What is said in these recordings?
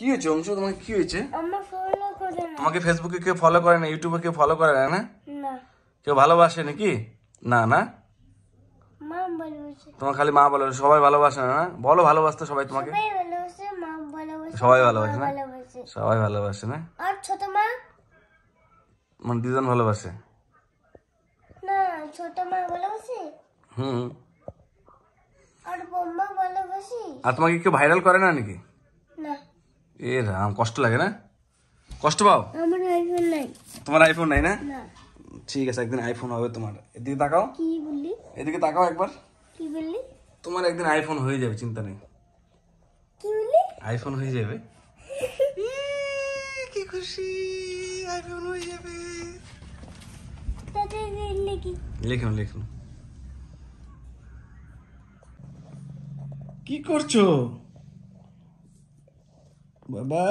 কি হয়েছে অংশু, তোমাকে কি হয়েছে? আমার ফলো করে না। তোমাকে ফেসবুকে কেউ ফলো করে না, ইউটিউবে কেউ ফলো করে না? না না, কেউ ভালোবাসে নাকি? না না, মা ভালোবাসে। তোমার খালি মা ভালোবাসে, সবাই ভালোবাসে না? বলো ভালোবাসতে সবাই তোমাকে। সবাই ভালোবাসে, মা ভালোবাসে, সবাই ভালোবাসে না? ভালোবাসে। সবাই ভালোবাসে না? আর ছোট মা? মানে দুজন ভালোবাসে? না, ছোট মা ভালোবাসে। হুম। আর বোম্মা ভালোবাসি। আর তোমাকে কেউ ভাইরাল করে না নাকি? না। এ রাম, কষ্ট লাগে না? কষ্ট পাও? আমার আইফোন নাই। তোমার আইফোন নাই না? না। ঠিক আছে, একদিন আইফোন হবে তোমার। এদিকে তাকাও, কি বললি? এদিকে তাকাও একবার। কি বললি? তোমার একদিন আইফোন হয়ে যাবে, চিন্তা নেই। কি বললি? আইফোন হয়ে যাবে। কি খুশি, আইফোন হয়ে যাবে। তাতে দিল্লি কি? লিখুন লিখুন। কি করছো বাবা?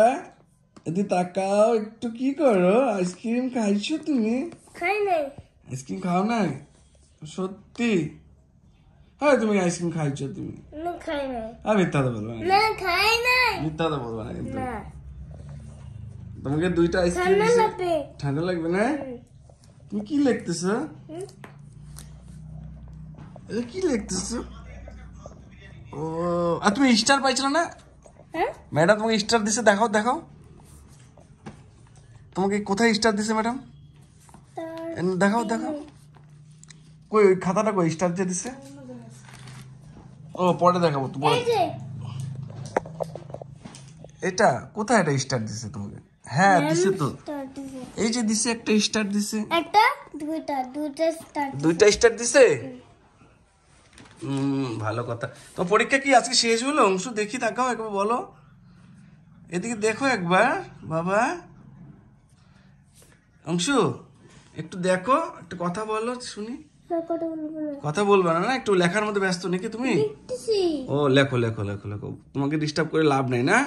এদিকে তাকাও একটু। কি করো? আইসক্রিম খাইছো তুমি? খাই নাই। আইসক্রিম খাও না সত্যি? হ্যাঁ তুমি আইসক্রিম খাইছো তুমি? না, খাই নাই। আর মিথ্যা তো বলবা না, না, খাই নাই। মিথ্যা তো বলবা না কিন্তু। না। তোমাকে দুইটা আইসক্রিম ঠান্ডা দিছে। লাগবে। ঠান্ডা লাগবে না? তুমি কি লিখতেছো? এটা কি লিখতেছো? ও, আর তুমি স্টার পাইছিল না? হ্যাঁ? ম্যাডাম তোমাকে স্টার দিছে, দেখাও দেখাও। তোমাকে কোথায় স্টার দিছে ম্যাডাম? দেখাও দেখাও। কই ওই খাতাটা, কই স্টার দিয়ে দিছে? ও পরে দেখাবো তো, পরে। এই যে এটা কোথায়, এটা স্টার দিছে তোমাকে? হ্যাঁ দিছে তো, স্টার দিছে। এই যে দিছে, একটা স্টার দিছে। একটা, দুইটা স্টার। দুইটা স্টার দিছে। ভালো কথা। তো পরীক্ষা কি আজকে শেষ হলো অংশু? দেখি তাকাও একবার, বলো এদিকে দেখো একবার বাবা। অংশু একটু দেখো, একটু কথা বলো শুনি। কথা বলবো না। কথা বলবা না? না একটু লেখার মধ্যে ব্যস্ত নাকি তুমি? দেখতেছি। ও লেখো লেখো লেখো লেখো, তোমাকে ডিস্টার্ব করে লাভ নাই না।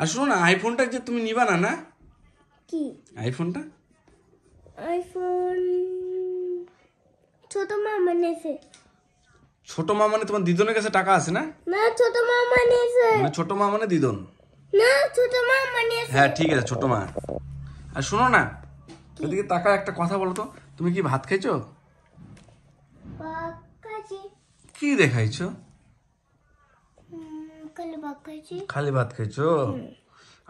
আর শোনো না, আইফোনটা যে তুমি নিবা না? না কি আইফোনটা? আইফোন ছোট মামা নিয়েছে। ছোট মা মানে তোমার দিদনের কাছে টাকা আছে না? না, ছোট মামা নিয়েছে। মানে ছোট মা মানে দিদন? না, ছোট মামা নিয়েছে। হ্যাঁ ঠিক আছে, ছোট মা। আর শোনো না, এদিকে টাকা, একটা কথা বলো তো, তুমি কি ভাত খাইছো? বাকাজি। কি দেখাইছো? কালে বাকাজি। খালি ভাত খাইছো?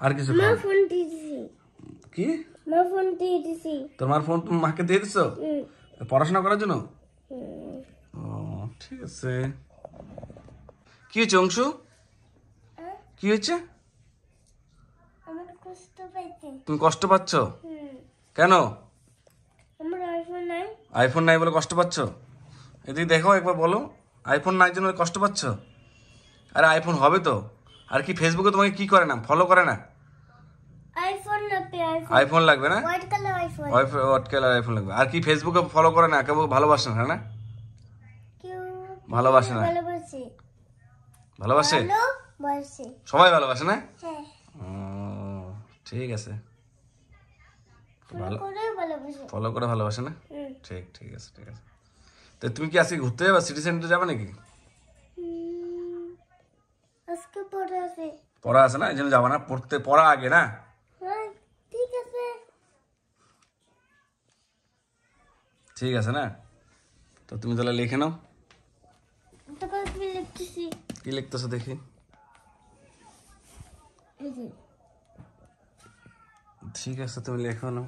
আর কিছু মা খাও? ফোন দিয়েছি। কি? মা ফোন দিয়ে দিছি। তোমার ফোন তুমি মাকে দিয়ে দিছো পড়াশোনা করার জন্য? ও ঠিক আছে। কি হয়েছে অংশু? কি হয়েছে? আমার কষ্ট পাইছে। তুমি কষ্ট পাচ্ছ কেন? আমার আইফোন নাই। আইফোন নাই বলে কষ্ট পাচ্ছ? এদিকে দেখো একবার, বলো আইফোন নাই জন্য কষ্ট পাচ্ছ? আরে আইফোন হবে তো। আর কি ফেসবুকে তোমাকে কি করে না, ফলো করে না? আইফোন লাগবে। আইফোন লাগবে না? White colour iPhone. White colour iPhone লাগবে। আর কি ফেসবুকে ফলো করে না, কেউ ভালোবাসে না? না কেউ ভালোবাসে না? ভালোবাসে। ভালোবাসে, ভালোবাসে। সবাই ভালোবাসে না? হ্যাঁ। ও, ঠিক আছে। ফলো করে ভালোবাসে। ফলো করে ভালোবাসে না? ঠিক ঠিক আছে ঠিক আছে। তো তুমি কি আজকে ঘুরতে যাবে, সিটি সেন্টারে যাবে নাকি? আজকে পড়া আছে। পড়া আছে না, এই জন্য যাবা না? পড়া আগে না? হ্যাঁ, ঠিক আছে। ঠিক আছে না? তো তুমি তাহলে লিখে নাও। তারপর কি লিখতেছি? কি লিখতেছো দেখি? এই যে ঠিক আছে তুমি লেখো নাও।